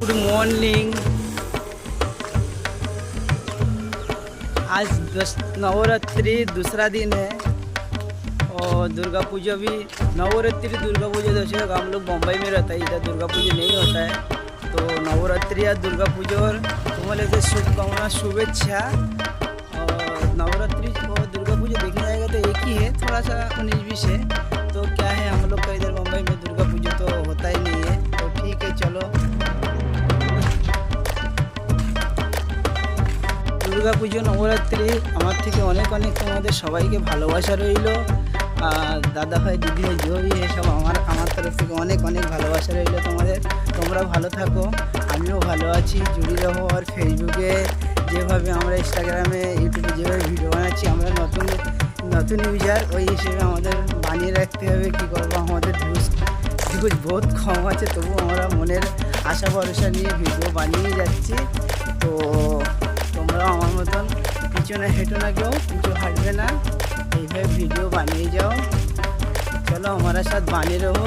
Good morning. आज नवरात्रि दूसरा दिन है और दुर्गा पूजा भी नवरात्रि दुर्गा पूजा दर्शक हम लोग मुंबई में रहता है, इधर दुर्गा पूजा नहीं होता है। तो नवरात्रि या दुर्गा पूजा और तुम्हारे से शुभकामना शुभेच्छा। और नवरात्रि और दुर्गा पूजा देखने जाएगा तो एक ही है, थोड़ा सा 19-20 है। तो क्या है, हम लोग का इधर मुंबई में दुर्गा पूजा तो होता ही नहीं है। तो ठीक है, चलो दुर्गा পুজো নবরাত্রি আমার থেকে অনেক অনেক তোমাদের সবাইকে ভালোবাসা রইল। দাদা ভাই দিদি ভাই জবি এসব আমার তরফ থেকে অনেক অনেক ভালোবাসা রইল তোমাদের। তোমরা ভালো থাকো, আমিও ভালো আছি, জুড়ে রহো। আর ফেসবুকে যেভাবে আমরা ইনস্টাগ্রামে ইউটিউবে যেভাবে ভিডিও বানাচ্ছি, আমরা নতুন ইউজার, ওই হিসেবে আমাদের বানিয়ে রাখতে হবে। কী করবো, আমাদের ভিউজ বহুত কম আছে, তবু আমরা মনের আশা ভরসা নিয়ে ভিডিও বানিয়ে যাচ্ছি। তো তোমরাও আমার মতন পিছনে হেঁটো না, কেউ কিছু হাঁটবে না, এইভাবে ভিডিও বানিয়ে যাও। চলো हमारा साथ বানিয়ে रहो।